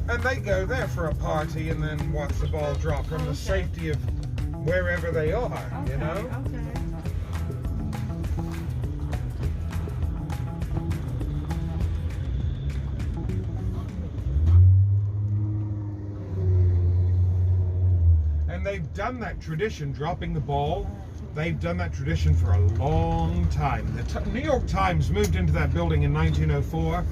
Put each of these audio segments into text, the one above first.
And they go there for a party and then watch the ball drop from the safety of wherever they are, you know? Okay. And they've done that tradition, dropping the ball. They've done that tradition for a long time. The New York Times moved into that building in 1904.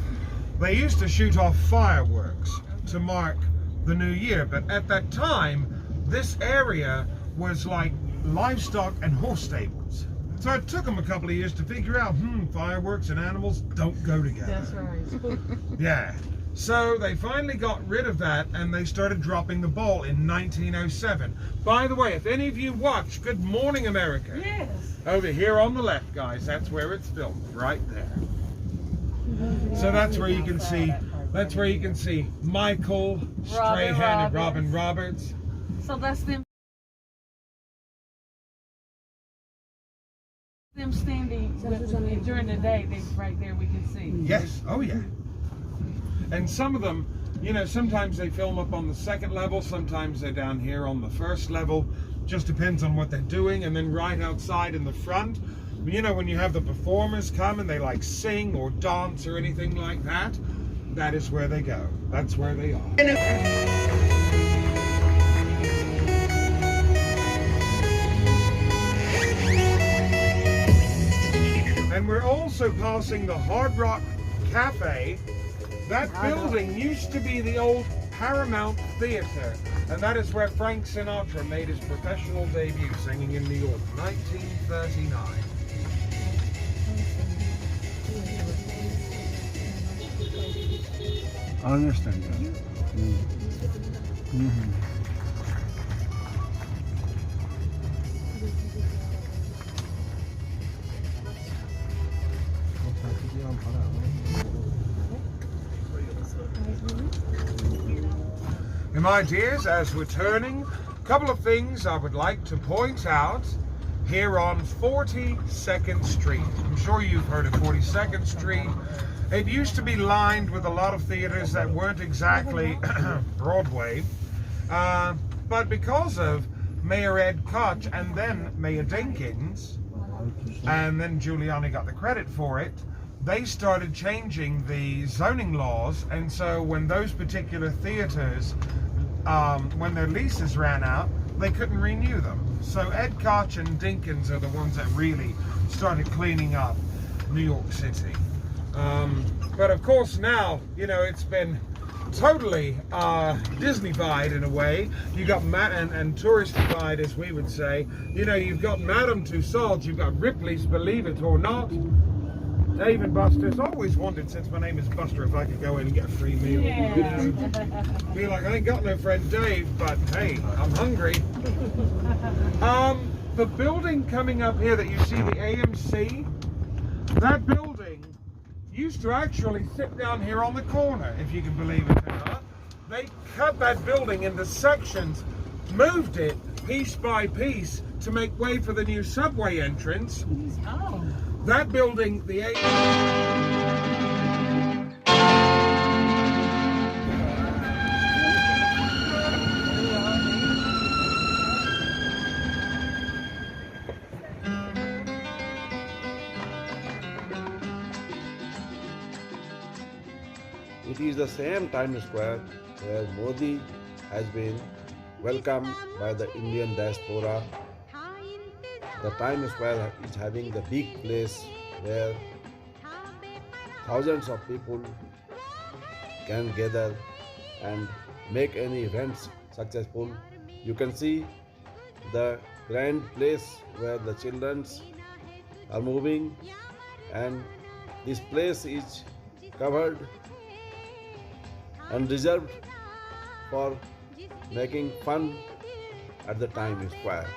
They used to shoot off fireworks to mark the new year, but at that time, this area was like livestock and horse stables. So it took them a couple of years to figure out, fireworks and animals don't go together. That's right. Yeah. So they finally got rid of that and they started dropping the ball in 1907. By the way, if any of you watch Good Morning America, Yes. over here on the left, guys, that's where it's filmed, right there. So that's where you can see Michael Strahan and Robin Roberts. So that's them standing during the day. They right there we can see. Yes, oh yeah. And some of them, you know, sometimes they film up on the second level, sometimes they're down here on the first level. Just depends on what they're doing. And then right outside in the front, you know, when you have the performers come and they like sing or dance or anything like that, that is where they go. That's where they are. And we're also passing the Hard Rock Cafe. That building used to be the old Paramount Theater, and that is where Frank Sinatra made his professional debut singing in New York, 1939. I understand that. And my dears, as we're turning, a couple of things I would like to point out here on 42nd Street. I'm sure you've heard of 42nd Street. It used to be lined with a lot of theaters that weren't exactly Broadway, but because of Mayor Ed Koch and then Mayor Dinkins, and then Giuliani got the credit for it, they started changing the zoning laws, and so when those particular theaters, when their leases ran out, they couldn't renew them. So Ed Koch and Dinkins are the ones that really started cleaning up New York City. But of course now, you know, it's been totally Disney-fied in a way. You got and touristified, as we would say. You know, you've got Madame Tussauds, you've got Ripley's, believe it or not. Dave and Buster's. Always wondered, since my name is Buster, if I could go in and get a free meal. Yeah. You know? Be like, I ain't got no friend Dave, but hey, I'm hungry. The building coming up here that you see, the AMC, that building used to actually sit down here on the corner, if you can believe it or not. They cut that building into sections, moved it piece by piece to make way for the new subway entrance. Oh. That building, the It is the same Times Square where Modi has been welcomed by the Indian diaspora. The Times Square is having the big place where thousands of people can gather and make any events successful. You can see the grand place where the children are moving, and this place is covered and reserved for making fun at the Times Square.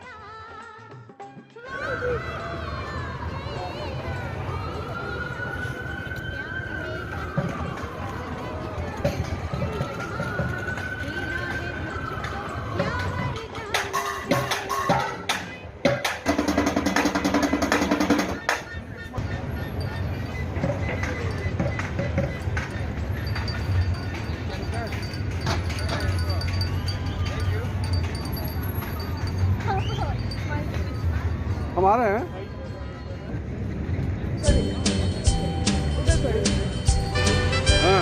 हम आ रहे हैं हाँ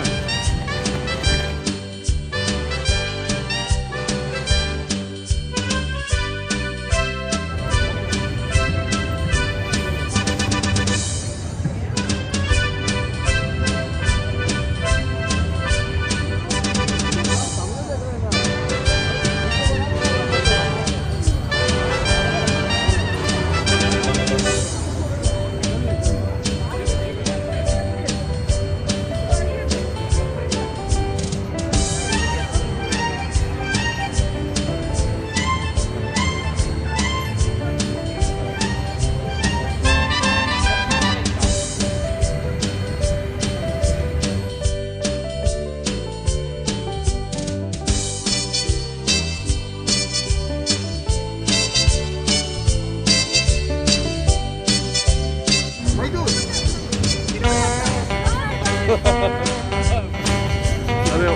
अरे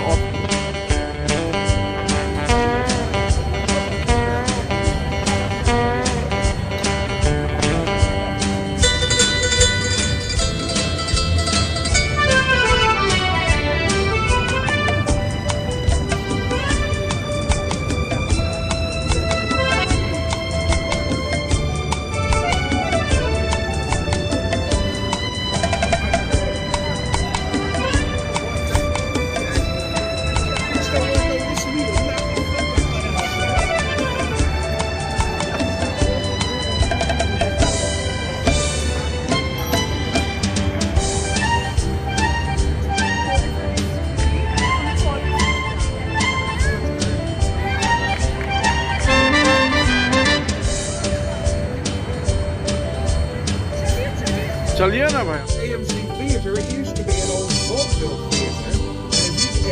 चलिए ना भाई AMC Theatre, it used to be an old vaudeville theatre.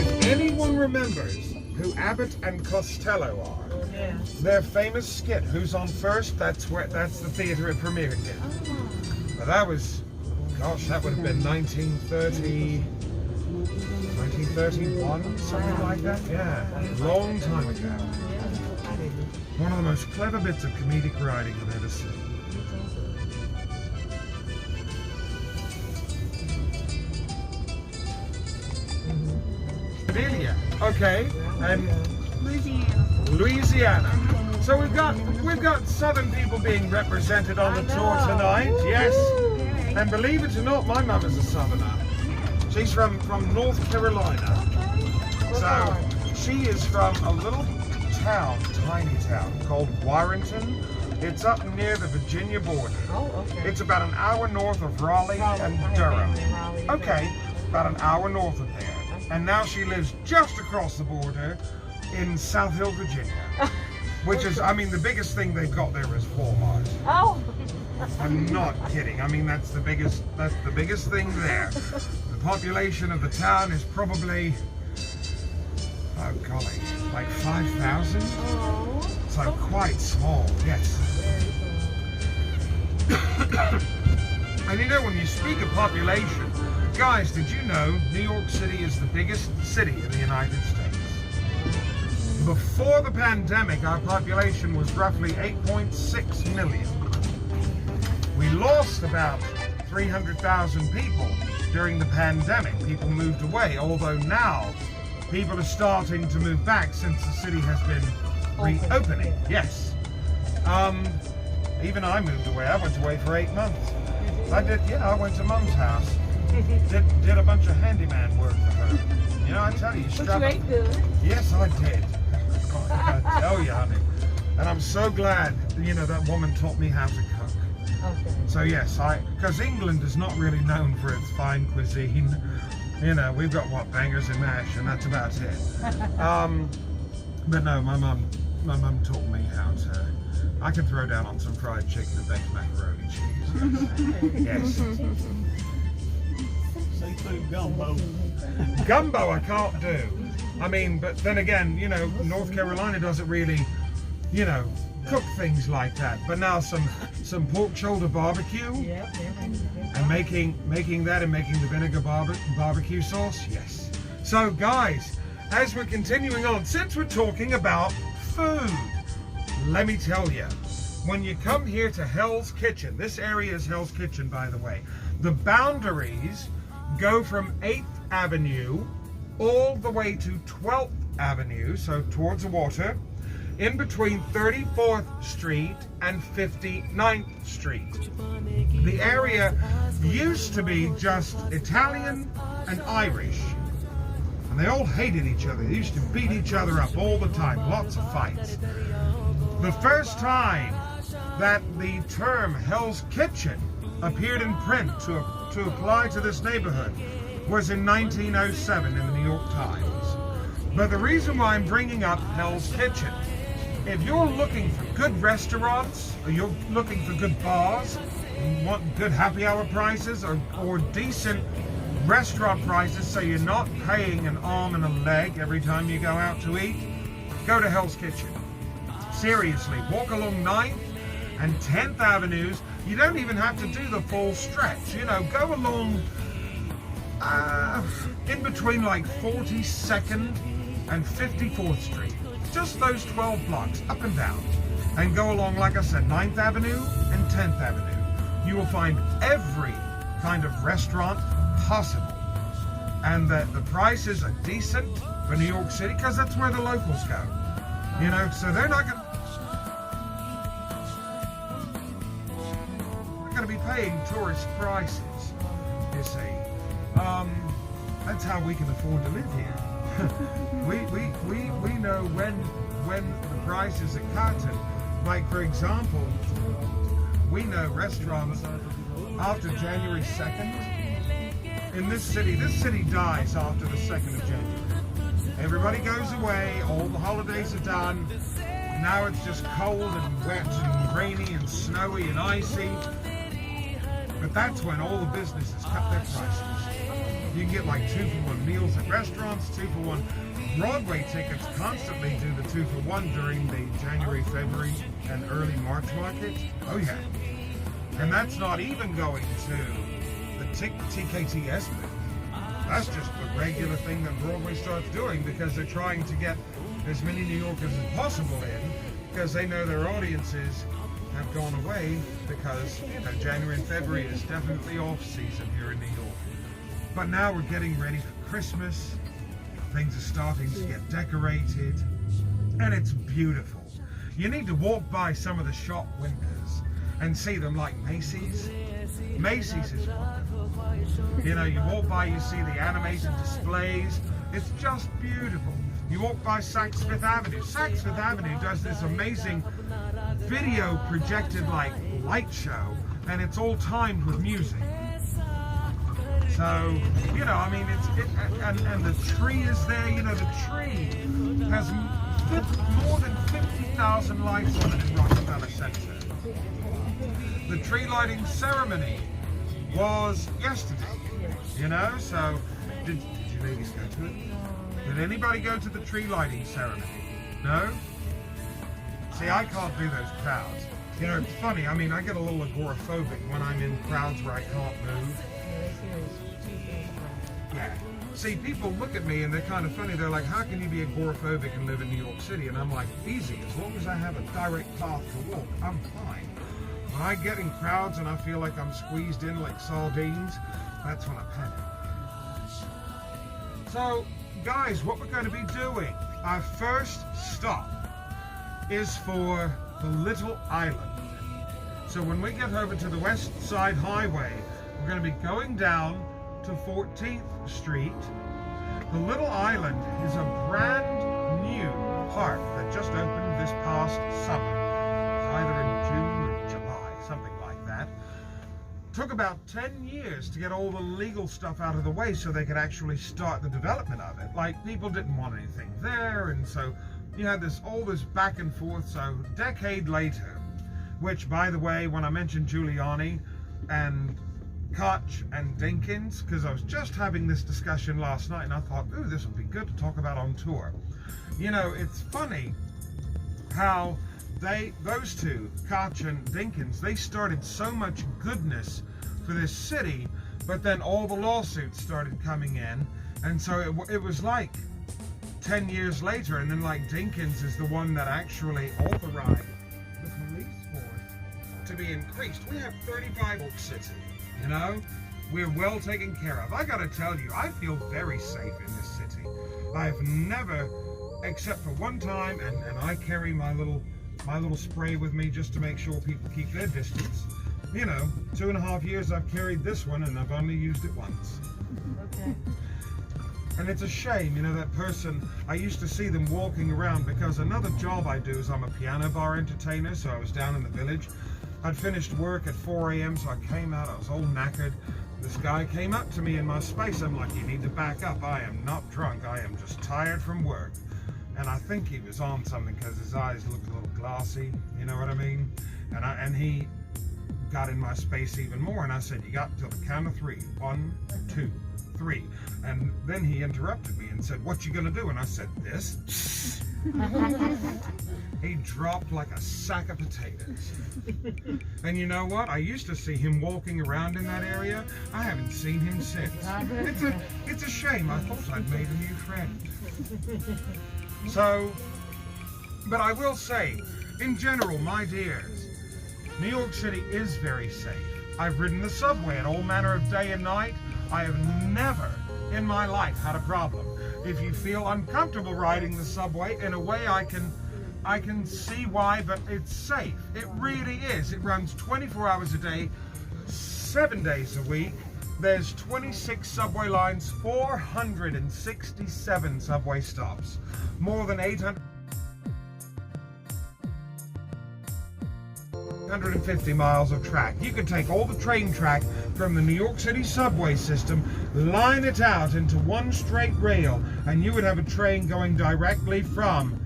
If anyone remembers who Abbott and Costello are, Yeah. their famous skit, Who's on First, that's the theatre it premiered in. But that was, gosh, that would have been 1931, something like that. Yeah, a long time ago. One of the most clever bits of comedic writing I've ever seen. Okay, and Louisiana. So we've got Southern people being represented on the tour tonight. Yes, and believe it or not, my mum is a Southerner. She's from North Carolina. So she is from a little town, tiny town called Warrenton. It's up near the Virginia border. Oh, okay. It's about an hour north of Raleigh and Durham. Okay, about an hour north of there. And now she lives just across the border in South Hill, Virginia. Which is, I mean, the biggest thing they've got there is Walmart. Oh. I'm not kidding. I mean, that's the biggest thing there. The population of the town is probably, oh golly, like 5,000. So quite small, yes. And you know, when you speak of population, guys, did you know New York City is the biggest city in the United States? Before the pandemic, our population was roughly 8.6 million. We lost about 300,000 people during the pandemic. People moved away, although now people are starting to move back since the city has been reopening. Yes. Even I moved away. I went away for 8 months. I did, yeah, I went to Mum's house. Did a bunch of handyman work for her. You know, I tell you, But you ate good. Yes, I did. I tell you, honey. And I'm so glad, you know, that woman taught me how to cook. Okay. So yes, because England is not really known for its fine cuisine. You know, we've got what, bangers and mash, and that's about it. But no, my mum taught me how to. I can throw down on some fried chicken and baked macaroni cheese. Yes. Seafood gumbo. Gumbo I can't do. I mean, but then again, you know, North Carolina doesn't really, you know, cook things like that. But now some pork shoulder barbecue. Yep. And making that and making the vinegar barbecue sauce, yes. So guys, as we're continuing on, since we're talking about food, let me tell you, when you come here to Hell's Kitchen, this area is Hell's Kitchen, by the way, the boundaries go from 8th Avenue all the way to 12th Avenue, so towards the water, in between 34th Street and 59th Street. The area used to be just Italian and Irish, and they all hated each other. They used to beat each other up all the time, lots of fights. The first time that the term Hell's Kitchen appeared in print to apply to this neighborhood was in 1907 in the New York Times. But the reason why I'm bringing up Hell's Kitchen, if you're looking for good restaurants, or you're looking for good bars, you want good happy hour prices, or decent restaurant prices so you're not paying an arm and a leg every time you go out to eat, go to Hell's Kitchen. Seriously, walk along 9th and 10th Avenues. You don't even have to do the full stretch. You know, go along in between like 42nd and 54th Street. Just those 12 blocks up and down. And go along, like I said, 9th Avenue and 10th Avenue. You will find every kind of restaurant possible. And the prices are decent for New York City because that's where the locals go. You know, so they're not going to be paying tourist prices, you see. That's how we can afford to live here. we know when the prices are cut, and like for example, we know restaurants after January 2nd in this city dies after the 2nd of January. Everybody goes away, all the holidays are done. Now it's just cold and wet and rainy and snowy and icy. But that's when all the businesses cut their prices. You can get like 2-for-1 meals at restaurants, 2-for-1. Broadway tickets constantly do the 2-for-1 during the January, February, and early March market. Oh yeah. And that's not even going to the TKTS booth. That's just the regular thing that Broadway starts doing because they're trying to get as many New Yorkers as possible in because they know their audiences have gone away because, you know, January and February is definitely off season here in New York. But now we're getting ready for Christmas. Things are starting to get decorated and it's beautiful. You need to walk by some of the shop windows and see them, like Macy's. Macy's is wonderful. You know, you walk by, you see the animated displays. It's just beautiful. You walk by Saks Fifth Avenue. Saks Fifth Avenue does this amazing video projected like light show, and it's all timed with music. So, you know, I mean, and the tree is there. You know, the tree has more than 50,000 lights on it in Rockefeller Center. The tree lighting ceremony was yesterday, you know, so did you ladies go to it? Did anybody go to the tree lighting ceremony? No? See, I can't do those crowds. You know, it's funny, I mean, I get a little agoraphobic when I'm in crowds where I can't move. Yeah. See, people look at me and they're kind of funny. They're like, how can you be agoraphobic and live in New York City? And I'm like, easy, as long as I have a direct path to walk, I'm fine. When I get in crowds and I feel like I'm squeezed in like sardines, that's when I panic. So, guys, what we're going to be doing, our first stop is for the Little Island. So when we get over to the West Side Highway, we're going to be going down to 14th Street. The Little Island is a brand new park that just opened this past summer, either in June or July, something like that. Took about 10 years to get all the legal stuff out of the way so they could actually start the development of it. Like, people didn't want anything there, and so you had all this back and forth. So a decade later, which, by the way, when I mentioned Giuliani and Koch and Dinkins, because I was just having this discussion last night and I thought, ooh, this would be good to talk about on tour. You know, it's funny how those two, Koch and Dinkins, they started so much goodness for this city, but then all the lawsuits started coming in, and so it was like 10 years later, and then like Dinkins is the one that actually authorized the police force to be increased. We have 35 Oak City, you know? We're well taken care of. I gotta tell you, I feel very safe in this city. I've never, except for one time, and I carry my little spray with me just to make sure people keep their distance. You know, 2.5 years I've carried this one and I've only used it once. Okay. And it's a shame, you know, that person, I used to see them walking around, because another job I do is I'm a piano bar entertainer, so I was down in the village. I'd finished work at 4 a.m, so I came out, I was all knackered. This guy came up to me in my space. I'm like, you need to back up. I am not drunk, I am just tired from work. And I think he was on something because his eyes looked a little glassy, you know what I mean? And he got in my space even more, and I said, you got till the count of 3. 1, 2, 3. And then he interrupted me and said, what you gonna do? And I said, this. He dropped like a sack of potatoes. And you know what? I used to see him walking around in that area. I haven't seen him since. It's a shame. I thought I'd made a new friend. So, but I will say, in general, my dears, New York City is very safe. I've ridden the subway at all manner of day and night. I have never in my life had a problem. If you feel uncomfortable riding the subway, in a way I can see why, but it's safe. It really is. It runs 24 hours a day, 7 days a week. There's 26 subway lines, 467 subway stops, more than 850 miles of track. You could take all the train track from the New York City subway system, line it out into one straight rail, and you would have a train going directly from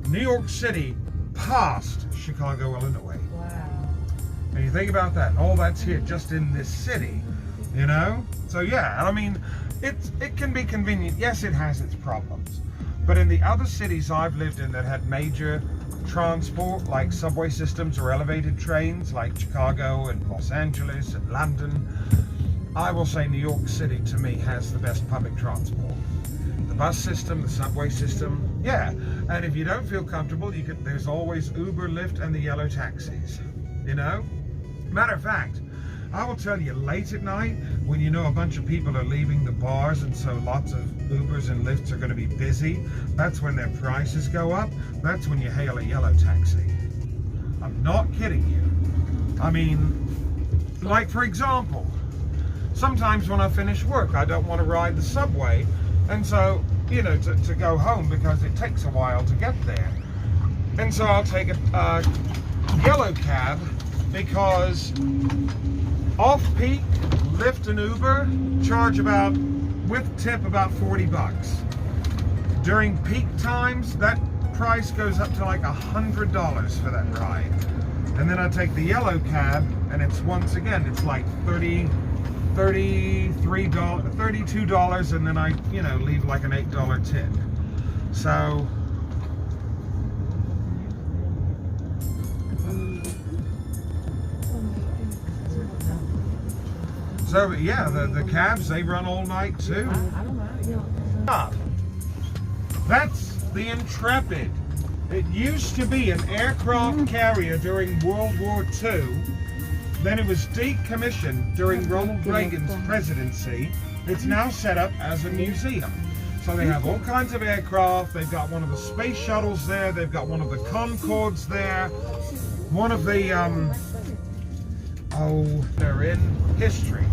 New York City past Chicago, Illinois. Wow. And you think about that, all that's here just in this city, you know? So yeah, I mean, it can be convenient. Yes, it has its problems. But in the other cities I've lived in that had major transport, like subway systems or elevated trains, like Chicago and Los Angeles and London, I will say New York City, to me, has the best public transport. The bus system, the subway system, yeah. And if you don't feel comfortable, there's always Uber, Lyft, and the yellow taxis, you know? Matter of fact, I will tell you, late at night, when you know a bunch of people are leaving the bars and so lots of Ubers and Lyfts are going to be busy, that's when their prices go up. That's when you hail a yellow taxi. I'm not kidding you. I mean, like for example, sometimes when I finish work, I don't want to ride the subway, and so, you know, to go home, because it takes a while to get there. And so I'll take a yellow cab, because off-peak, Lyft and Uber charge about, with tip, about $40. During peak times, that price goes up to like $100 for that ride. And then I take the yellow cab, and it's, once again, it's like $32, and then I, you know, leave like an $8 tip. So, yeah, the cabs, they run all night too. That's the Intrepid. It used to be an aircraft carrier during World War II. Then it was decommissioned during Ronald Reagan's presidency. It's now set up as a museum. So they have all kinds of aircraft. They've got one of the space shuttles there. They've got one of the Concords there. One of the, they're in history.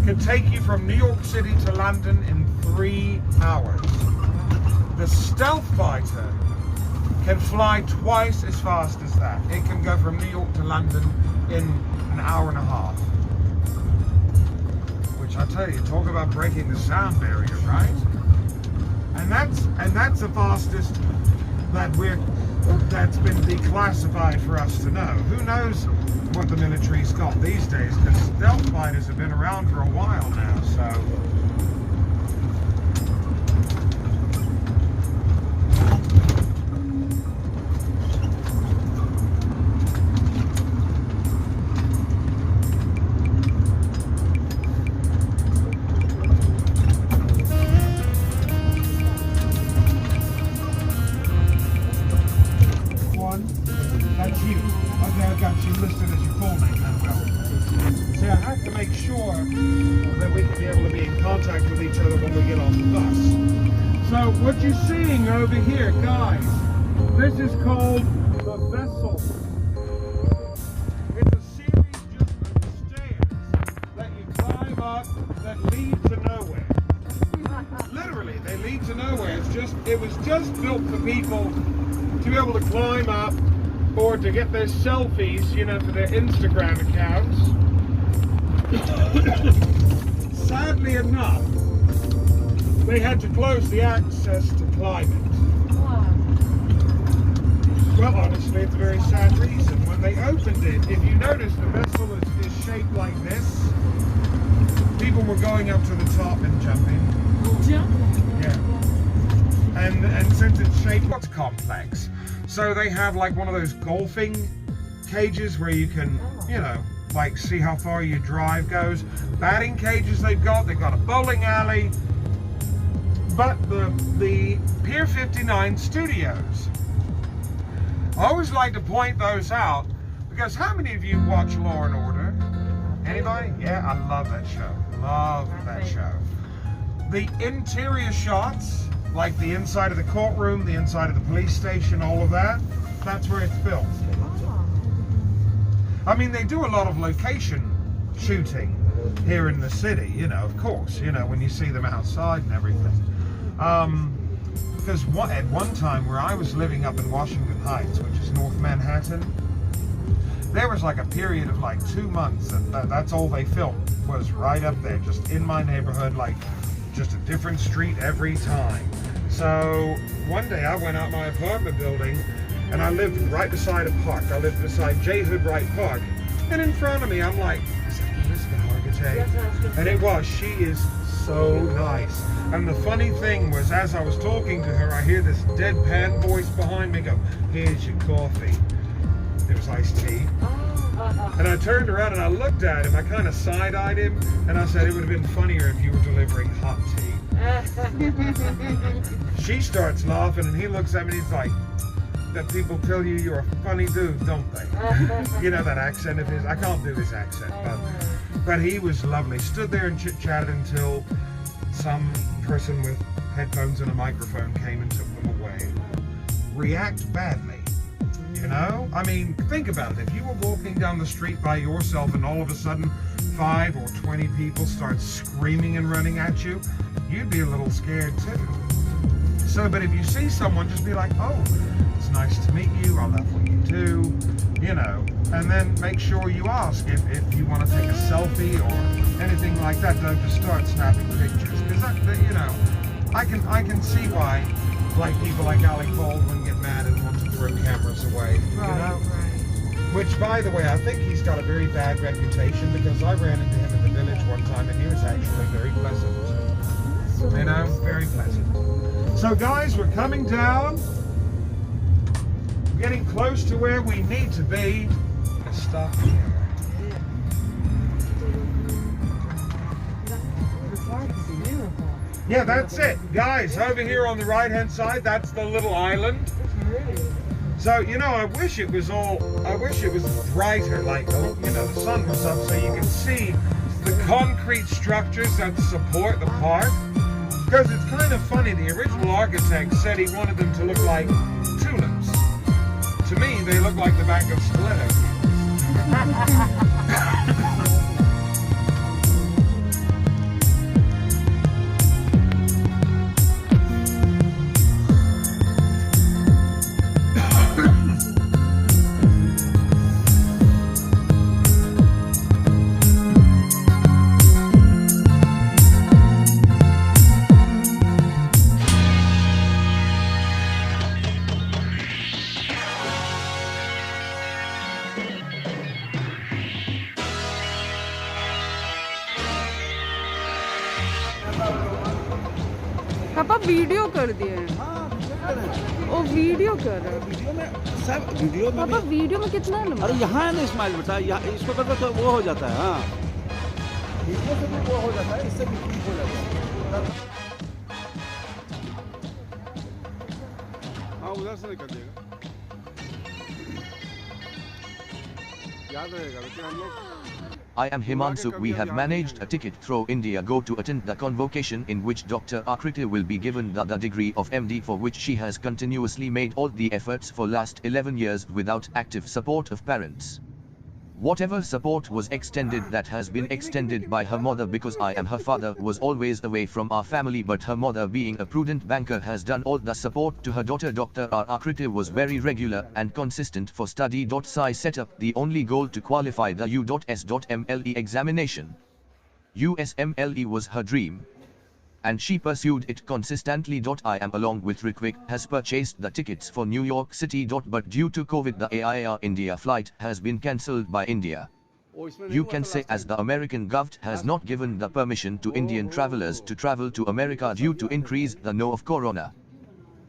Could take you from New York City to London in 3 hours. The Stealth Fighter can fly twice as fast as that. It can go from New York to London in an hour and a half. Which I tell you, talk about breaking the sound barrier, right? And that's the fastest that's been declassified for us to know. Who knows what the military's got these days, because stealth fighters have been around for a while now, so. That's you. Okay, I've got you listed as your full name as well. See, I have to make sure that we can be able to be in contact with each other when we get off the bus. So what you're seeing over here, guys, this is called the Vessel. It's a series just of stairs that you climb up that lead to nowhere. Literally, they lead to nowhere. It was just built for people to be able to climb up or to get their selfies, you know, for their Instagram accounts. Sadly enough, they had to close the access to climb it. Well, honestly, it's a very sad reason. When they opened it, if you notice, the vessel is shaped like this. People were going up to the top and jumping. Yeah. And since it's shaped, it's complex. So they have like one of those golfing cages where you can, you know, like see how far your drive goes. Batting cages they've got a bowling alley. But the Pier 59 studios, I always like to point those out because how many of you watch Law and Order? Anybody? Yeah, I love that show. Love that show. The interior shots, like the inside of the courtroom, the inside of the police station, all of that, that's where it's filmed. I mean, they do a lot of location shooting here in the city, you know, of course, you know, when you see them outside and everything. Because at one time where I was living up in Washington Heights, which is North Manhattan, there was like a period of like 2 months and that's all they filmed was right up there, just in my neighborhood, like just a different street every time. So one day I went out my apartment building and I lived right beside a park. I lived beside J. Hood Wright Park. And in front of me, I'm like, is that Elizabeth Hargitay? And it was. She is so nice. And the funny thing was, as I was talking to her, I hear this deadpan voice behind me go, here's your coffee. It was iced tea. And I turned around and I looked at him. I kind of side-eyed him. And I said, it would have been funnier if you were delivering hot tea. She starts laughing and he looks at me and he's like, that people tell you you're a funny dude, don't they? You know that accent of his? I can't do his accent, but he was lovely. Stood there and chit-chatted until some person with headphones and a microphone came and took them away. React badly. You know? I mean, think about it. If you were walking down the street by yourself and all of a sudden 5 or 20 people start screaming and running at you, you'd be a little scared too. So, but if you see someone, just be like, oh, it's nice to meet you, I love what you do, you know, and then make sure you ask if you want to take a selfie or anything like that. Don't just start snapping pictures, because that, you know, I can see why, like people like Alec Baldwin get mad and want to throw cameras away, you know? Which, by the way, I think he's got a very bad reputation because I ran into him in the Village one time and he was actually very pleasant. You know, very pleasant. So guys, we're coming down, getting close to where we need to be. Let's stop here. Yeah, that's it. Guys, over here on the right-hand side, that's the little island. So, you know, I wish it was brighter, like, you know, the sun was up so you can see the concrete structures that support the park. Because it's kind of funny, the original architect said he wanted them to look like tulips. To me, they look like the back of stilettos. पापा video कर दिए हैं। हाँ ओ video कर रहे हैं। Video में सब वीडियो में पापा वीडियो में कितना नंबर? अरे यहाँ है ना इस्माइल बेटा, यहाँ इसको कर दो तो वो हो जाता है। हाँ वीडियो से भी वो हो जाता है, इससे भी ठीक हो जाता है। हाँ उधर से निकल जाएगा, याद रहेगा लेकिन हम लोग I am Himanshu. We have managed a ticket through India Go to attend the convocation in which Dr. Akriti will be given the degree of MD, for which she has continuously made all the efforts for last 11 years without active support of parents. Whatever support was extended, that has been extended by her mother, because I am her father, was always away from our family, but her mother, being a prudent banker, has done all the support to her daughter. Dr. R. Akriti was very regular and consistent for study. Sci set up the only goal to qualify the U.S.MLE examination. USMLE was her dream, and she pursued it consistently. I am, along with Ritwik, has purchased the tickets for New York City. But due to COVID, the AIR India flight has been cancelled by India. You can say as the American government has not given the permission to Indian travelers to travel to America due to increase the no of corona.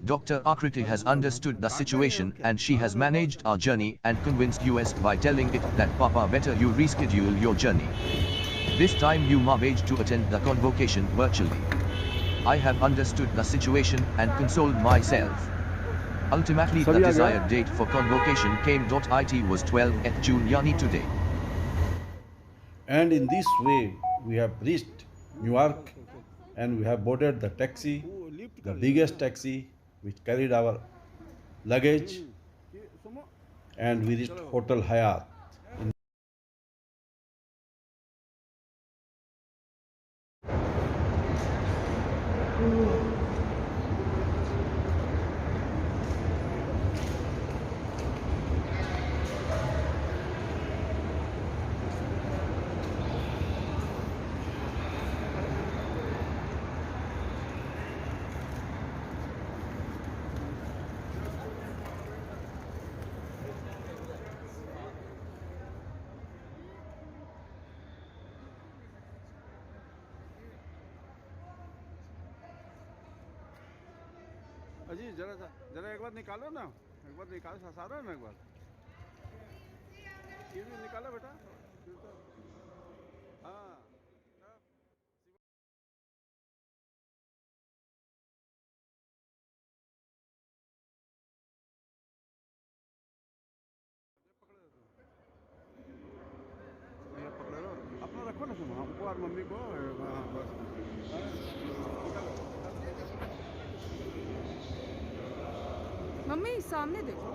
Dr. Akriti has understood the situation, and she has managed our journey and convinced US by telling it that Papa, better you reschedule your journey. This time you managed to attend the convocation virtually. I have understood the situation and consoled myself. Ultimately, the desired date for convocation came. It was 12th June, yani today. And in this way, we have reached Newark, and we have boarded the taxi, the biggest taxi which carried our luggage, and we reached Hotel Hyatt. अजी जरा एक बार निकालो ना, एक बार निकालो, सारा ना एक बार ये भी निकालो बेटा। हाँ पकड़े लो, अपना रखो ना तुम, हमको और मम्मी को। हाँ बस मम्मी सामने देखो।